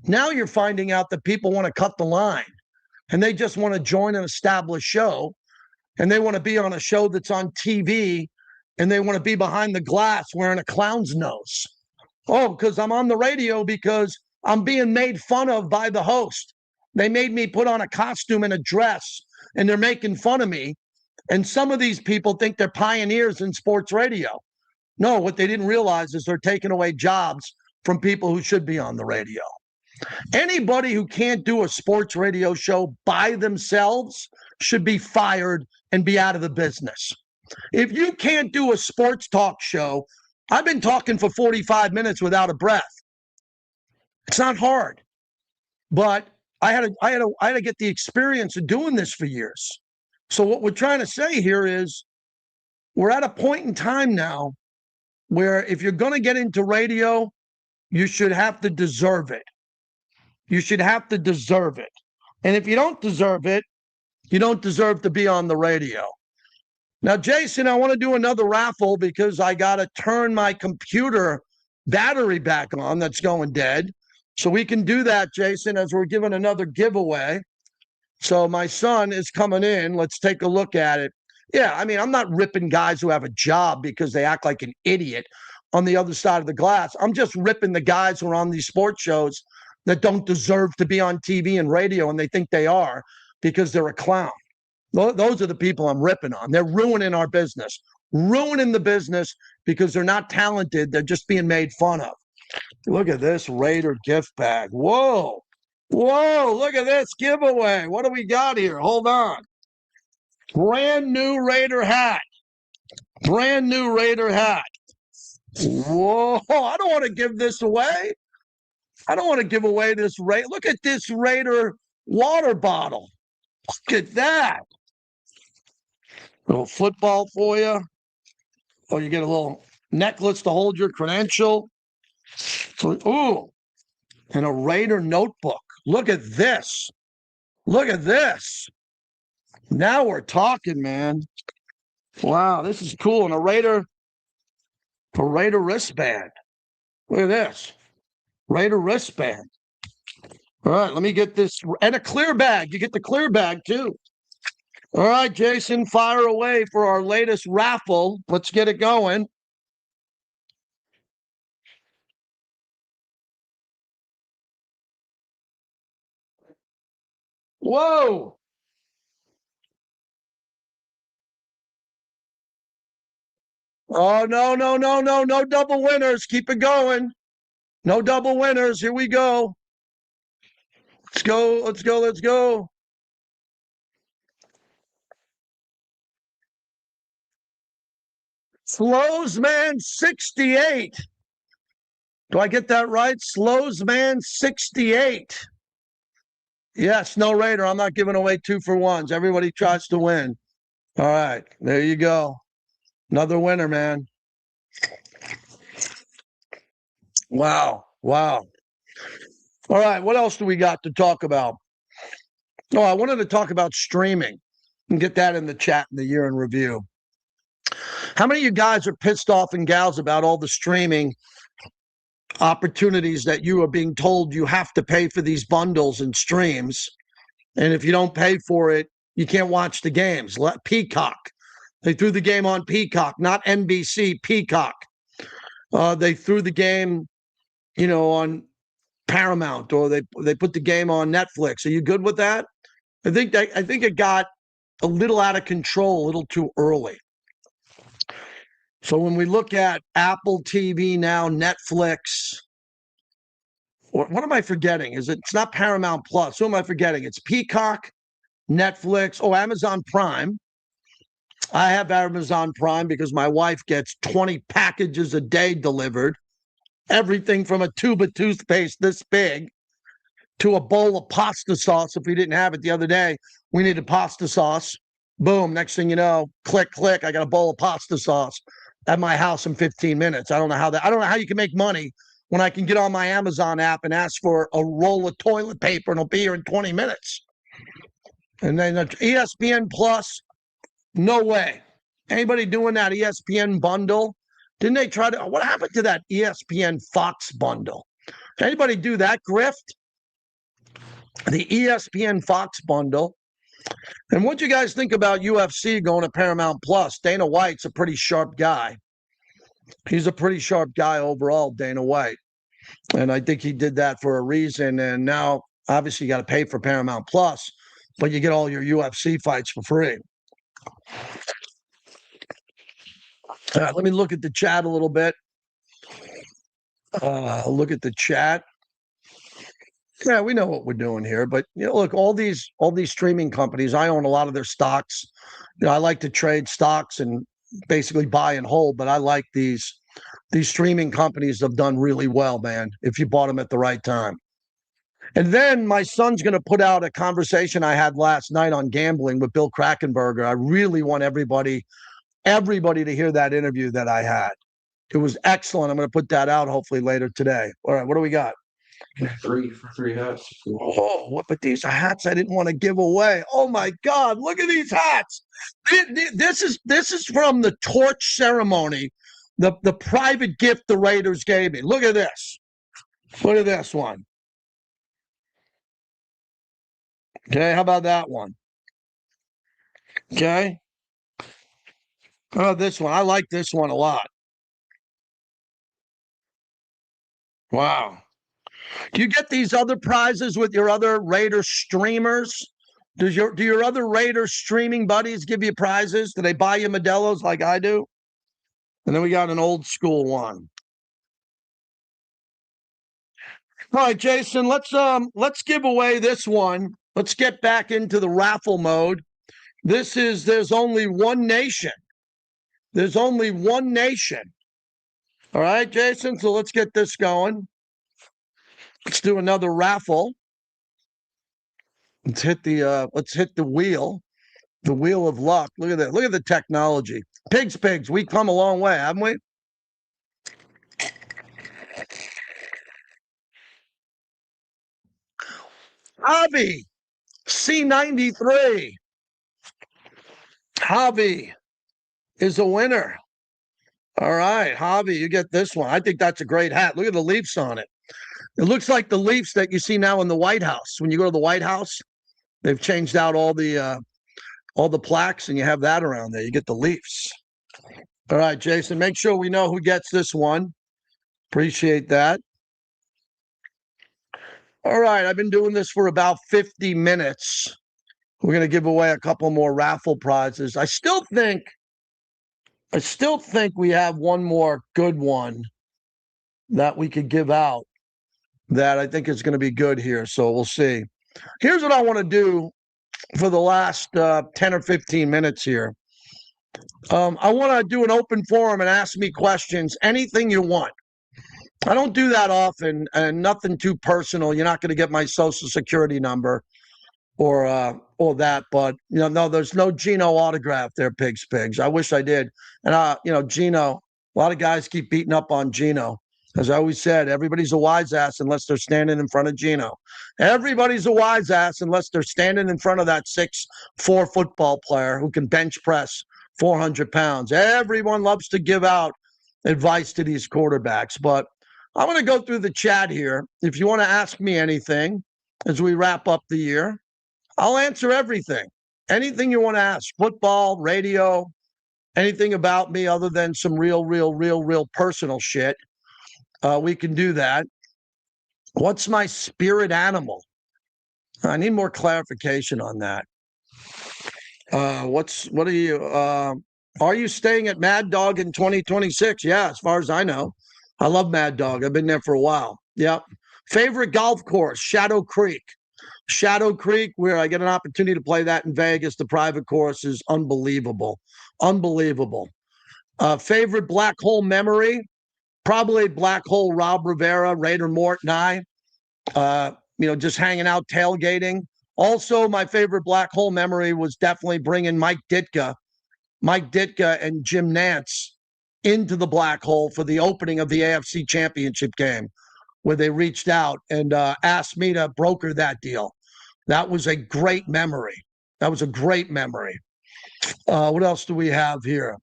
Now you're finding out that people want to cut the line and they just want to join an established show and they want to be on a show that's on TV and they want to be behind the glass wearing a clown's nose. Oh, because I'm on the radio because I'm being made fun of by the host. They made me put on a costume and a dress and they're making fun of me. And some of these people think they're pioneers in sports radio. No, what they didn't realize is they're taking away jobs from people who should be on the radio. Anybody who can't do a sports radio show by themselves should be fired and be out of the business. If you can't do a sports talk show, I've been talking for 45 minutes without a breath. It's not hard, but I had to get the experience of doing this for years. So what we're trying to say here is we're at a point in time now where if you're going to get into radio, you should have to deserve it. You should have to deserve it. And if you don't deserve it, you don't deserve to be on the radio. Now, Jason, I want to do another raffle because I got to turn my computer battery back on that's going dead. So we can do that, Jason, as we're giving another giveaway. So my son is coming in. Let's take a look at it. Yeah, I mean, I'm not ripping guys who have a job because they act like an idiot on the other side of the glass. I'm just ripping the guys who are on these sports shows that don't deserve to be on TV and radio, and they think they are because they're a clown. Those are the people I'm ripping on. They're ruining our business, ruining the business because they're not talented. They're just being made fun of. Look at this Raider gift bag. Whoa. Whoa, look at this giveaway. What do we got here? Hold on. Brand new Raider hat. Brand new Raider hat. Whoa, I don't want to give this away. I don't want to give away this Raider. Look at this Raider water bottle. Look at that. Little football for you. Oh, you get a little necklace to hold your credential. Ooh, and a Raider notebook. Look at this. Look at this. Now we're talking, man. Wow, this is cool. And a Raider wristband. Look at this. Raider wristband. All right, let me get this. And a clear bag. You get the clear bag, too. All right, Jason, fire away for our latest raffle. Let's get it going. Whoa. Oh, no, no, no, no, no double winners. Keep it going. No double winners. Here we go. Let's go. Let's go. Let's go. Slows man 68. Do I get that right? Slows man 68. Yes, no Raider. I'm not giving away 2-for-1s. Everybody tries to win. All right, there you go. Another winner, man. Wow. Wow. All right, what else do we got to talk about? Oh, I wanted to talk about streaming and get that in the chat in the year in review. How many of you guys are pissed off and gals about all the streaming opportunities that you are being told you have to pay for these bundles and streams? And if you don't pay for it, you can't watch the games. Peacock. They threw the game on Peacock, not NBC, Peacock. They threw the game, on Paramount, or they put the game on Netflix. Are you good with that? I think it got a little out of control a little too early. So when we look at Apple TV now, Netflix, what am I forgetting? It's not Paramount Plus. Who am I forgetting? It's Peacock, Netflix, Amazon Prime. I have Amazon Prime because my wife gets 20 packages a day delivered. Everything from a tube of toothpaste this big to a bowl of pasta sauce. If we didn't have it the other day, we needed pasta sauce. Boom. Next thing you know, click, click. I got a bowl of pasta sauce at my house in 15 minutes. I don't know how you can make money when I can get on my Amazon app and ask for a roll of toilet paper and it'll be here in 20 minutes. And then ESPN Plus, no way. Anybody doing that ESPN bundle? Didn't they try to? What happened to that ESPN Fox bundle? Anybody do that grift? The ESPN Fox bundle. And what do you guys think about UFC going to Paramount Plus? Dana White's a pretty sharp guy. He's a pretty sharp guy overall, Dana White. And I think he did that for a reason. And now, obviously, you got to pay for Paramount Plus, but you get all your UFC fights for free. All right, let me look at the chat a little bit. Look at the chat. Yeah, we know what we're doing here, but look, all these streaming companies, I own a lot of their stocks. I like to trade stocks and basically buy and hold, but I like these streaming companies have done really well, man, if you bought them at the right time. And then my son's going to put out a conversation I had last night on gambling with Bill Krakenberger. I really want everybody to hear that interview that I had. It was excellent. I'm going to put that out hopefully later today. All right, what do we got? 3 for 3 hats. Oh, but these are hats I didn't want to give away. Oh my God, look at these hats. This is from the torch ceremony, the private gift the Raiders gave me. Look at this. Look at this one. Okay, how about that one? Okay. How about this one? I like this one a lot. Wow. Do you get these other prizes with your other Raider streamers? Do your other Raider streaming buddies give you prizes? Do they buy you Modelo's like I do? And then we got an old school one. All right, Jason, let's give away this one. Let's get back into the raffle mode. There's only one nation. There's only one nation. All right, Jason, so let's get this going. Let's do another raffle. Let's hit the wheel of luck. Look at that. Look at the technology. Pigs. We've come a long way, haven't we? Javi, C93. Javi is a winner. All right, Javi, you get this one. I think that's a great hat. Look at the Leafs on it. It looks like the Leafs that you see now in the White House. When you go to the White House, they've changed out all the plaques, and you have that around there. You get the Leafs. All right, Jason, make sure we know who gets this one. Appreciate that. All right, I've been doing this for about 50 minutes. We're going to give away a couple more raffle prizes. I still think we have one more good one that we could give out that I think is going to be good here. So we'll see. Here's what I want to do for the last 10 or 15 minutes here. I want to do an open forum and ask me questions, anything you want. I don't do that often, and nothing too personal. You're not going to get my social security number or that, but no, there's no Gino autograph there, pigs. I wish I did. And Gino, a lot of guys keep beating up on Gino. As I always said, everybody's a wise ass unless they're standing in front of Gino. Everybody's a wise ass unless they're standing in front of that 6'4" football player who can bench press 400 pounds. Everyone loves to give out advice to these quarterbacks, but I'm going to go through the chat here. If you want to ask me anything as we wrap up the year, I'll answer everything. Anything you want to ask, football, radio, anything about me other than some real personal shit. We can do that. What's my spirit animal? I need more clarification on that. Are you staying at Mad Dog in 2026? Yeah, as far as I know. I love Mad Dog. I've been there for a while. Yep. Favorite golf course, Shadow Creek. Shadow Creek, where I get an opportunity to play that in Vegas. The private course is unbelievable. Favorite black hole memory, probably Black Hole Rob Rivera, Raider Mort and I, just hanging out, tailgating. Also, my favorite black hole memory was definitely bringing Mike Ditka and Jim Nantz into the black hole for the opening of the AFC Championship game, where they reached out and asked me to broker that deal. That was a great memory. What else do we have here?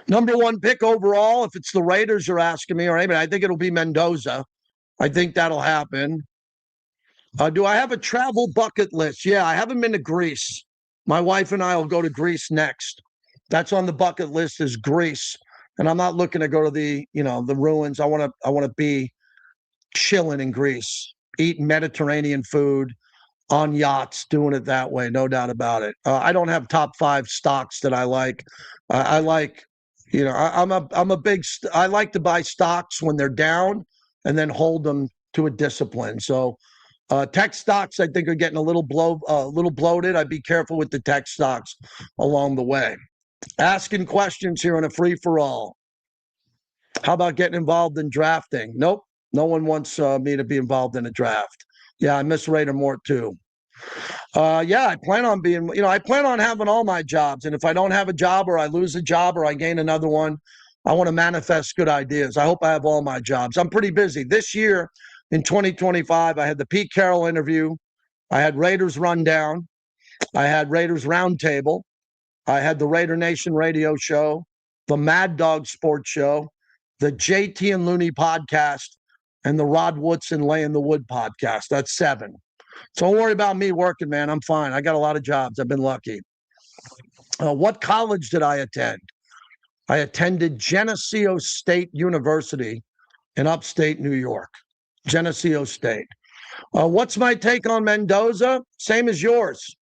Number one pick overall, if it's the Raiders you're asking me, or anybody, I think it'll be Mendoza. I think that'll happen. Do I have a travel bucket list? Yeah, I haven't been to Greece. My wife and I will go to Greece next. That's on the bucket list, is Greece. And I'm not looking to go to the ruins. I want to be chilling in Greece, eating Mediterranean food on yachts, doing it that way, no doubt about it. I don't have top 5 stocks that I like. I like, I like to buy stocks when they're down and then hold them to a discipline. So tech stocks, I think, are getting a little bloated. I'd be careful with the tech stocks along the way. Asking questions here on a free-for-all. How about getting involved in drafting? Nope. No one wants me to be involved in a draft. Yeah, I miss Raider Mort too. I plan on having all my jobs. And if I don't have a job, or I lose a job, or I gain another one, I want to manifest good ideas. I hope I have all my jobs. I'm pretty busy. This year, in 2025, I had the Pete Carroll interview. I had Raiders Rundown. I had Raiders Roundtable. I had the Raider Nation radio show, the Mad Dog Sports Show, the JT and Looney podcast, and the Rod Woodson Lay in the Wood podcast. That's 7. So don't worry about me working, man. I'm fine. I got a lot of jobs. I've been lucky. What college did I attend? I attended Geneseo State University in upstate New York. Geneseo State. What's my take on Mendoza? Same as yours.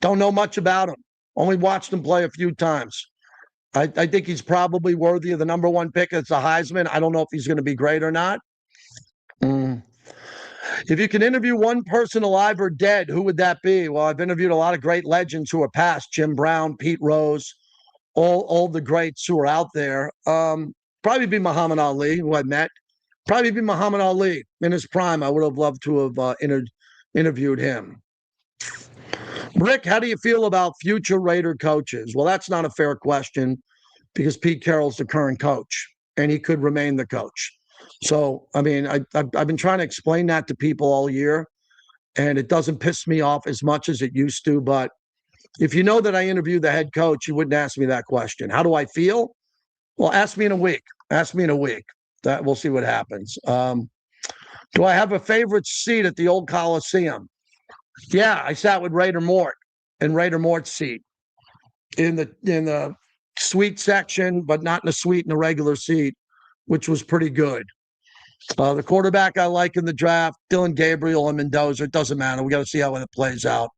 Don't know much about him. Only watched him play a few times. I think he's probably worthy of the number 1 pick. It's a Heisman. I don't know if he's going to be great or not. If you can interview one person alive or dead, who would that be? Well, I've interviewed a lot of great legends who are past. Jim Brown, Pete Rose, all the greats who are out there. Probably be Muhammad Ali, who I met. Probably be Muhammad Ali in his prime. I would have loved to have interviewed him. Rick, how do you feel about future Raider coaches? Well, that's not a fair question, because Pete Carroll's the current coach and he could remain the coach. So, I mean, I've been trying to explain that to people all year, and it doesn't piss me off as much as it used to. But if you know that I interviewed the head coach, you wouldn't ask me that question. How do I feel? Well, ask me in a week. That we'll see what happens. Do I have a favorite seat at the old Coliseum? Yeah, I sat with Raider Mort in Raider Mort's seat in the suite section, but not in the suite, in the regular seat, which was pretty good. The quarterback I like in the draft, Dylan Gabriel and Mendoza. It doesn't matter. We got to see how it plays out.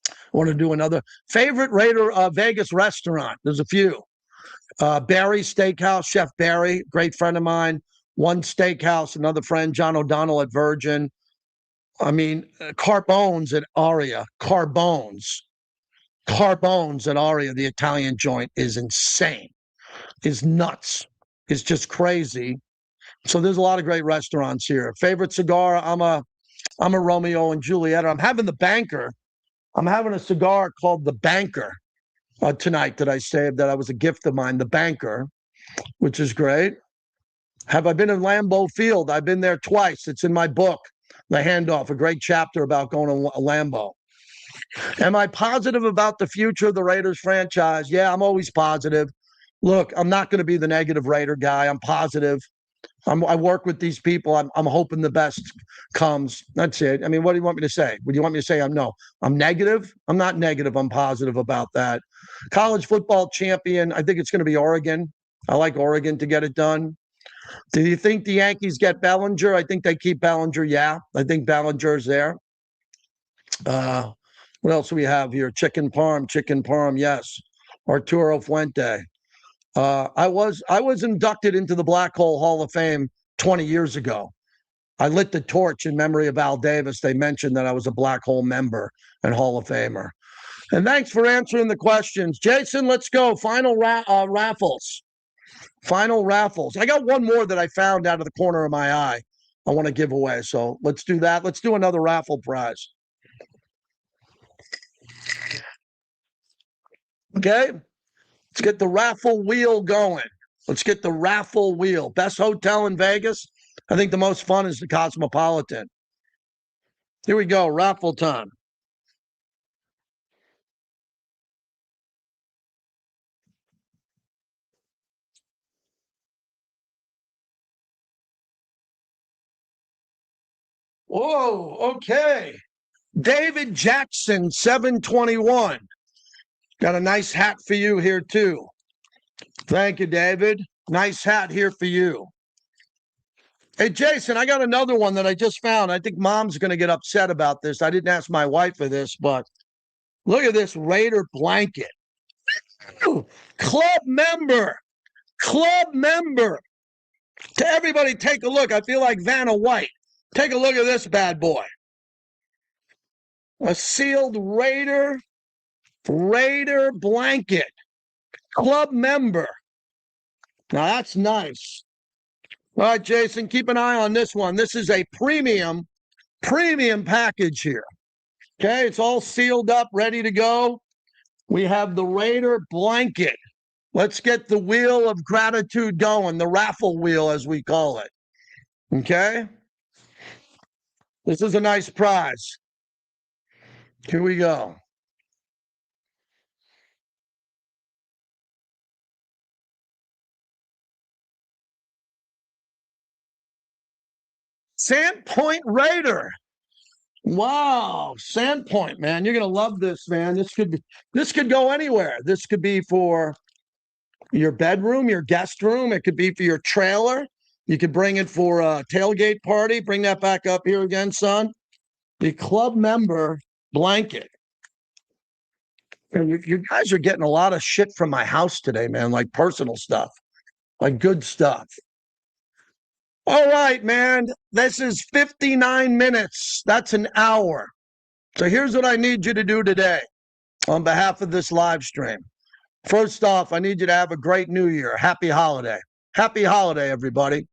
I want to do another favorite Raider Vegas restaurant. There's a few. Barry Steakhouse, Chef Barry, great friend of mine. One Steakhouse, another friend, John O'Donnell at Virgin. I mean, Carbones at Aria. Carbones at Aria, the Italian joint, is insane. Is nuts. It's just crazy. So there's a lot of great restaurants here. Favorite cigar? I'm a Romeo and Juliet. I'm having the Banker. I'm having a cigar called the Banker tonight that I saved. That was a gift of mine. The Banker, which is great. Have I been in Lambeau Field? I've been there twice. It's in my book, The Handoff, a great chapter about going to Lambeau. Am I positive about the future of the Raiders franchise? Yeah, I'm always positive. Look, I'm not going to be the negative Raider guy. I'm positive. I work with these people. I'm hoping the best comes. That's it. I mean, what do you want me to say? Would you want me to say I'm negative? I'm not negative. I'm positive about that. College football champion. I think it's going to be Oregon. I like Oregon to get it done. Do you think the Yankees get Bellinger? I think they keep Bellinger. Yeah, I think Bellinger's there. What else do we have here? Chicken Parm. Yes. Arturo Fuente. I was inducted into the Black Hole Hall of Fame 20 years ago. I lit the torch in memory of Al Davis. They mentioned that I was a Black Hole member and Hall of Famer. And thanks for answering the questions. Jason, let's go. Final raffles. Final raffles. I got one more that I found out of the corner of my eye I want to give away. So let's do that. Let's do another raffle prize. Okay. Let's get the raffle wheel going. Let's get the raffle wheel. Best hotel in Vegas? I think the most fun is the Cosmopolitan. Here we go. Raffle time. Whoa. Okay. David Jackson, 721. Got a nice hat for you here, too. Thank you, David. Nice hat here for you. Hey, Jason, I got another one that I just found. I think Mom's going to get upset about this. I didn't ask my wife for this, but look at this Raider blanket. Club member. To everybody, take a look. I feel like Vanna White. Take a look at this bad boy. A sealed Raider blanket. Club member. Now that's nice. All right, Jason, keep an eye on this one. This is a premium package here. Okay, it's all sealed up, ready to go. We have the Raider blanket. Let's get the wheel of gratitude going, the raffle wheel, as we call it. Okay? This is a nice prize. Here we go. Sandpoint Raider. Wow, Sandpoint, man. You're going to love this, man. This could go anywhere. This could be for your bedroom, your guest room. It could be for your trailer. You could bring it for a tailgate party. Bring that back up here again, son. The club member blanket. You guys are getting a lot of shit from my house today, man, like personal stuff, like good stuff. All right, man. This is 59 minutes. That's an hour. So here's what I need you to do today on behalf of this live stream. First off, I need you to have a great new year. Happy holiday. Happy holiday, everybody.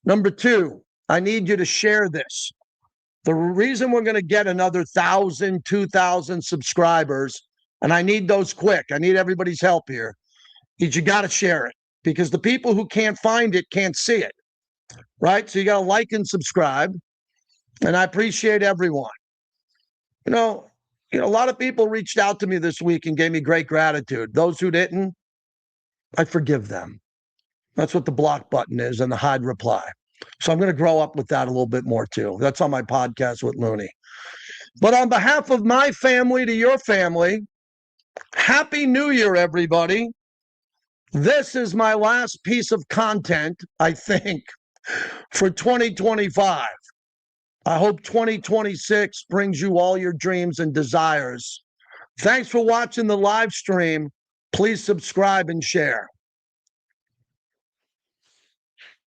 Number two, I need you to share this. The reason we're going to get another 1,000, 2,000 subscribers, and I need those quick. I need everybody's help here. Is you got to share it because the people who can't find it can't see it. Right? So you got to like and subscribe. And I appreciate everyone. You know, a lot of people reached out to me this week and gave me great gratitude. Those who didn't, I forgive them. That's what the block button is and the hide reply. So I'm going to grow up with that a little bit more too. That's on my podcast with Looney. But on behalf of my family to your family, Happy New Year, everybody. This is my last piece of content, I think, for 2025. I hope 2026 brings you all your dreams and desires. Thanks for watching the live stream. Please subscribe and share.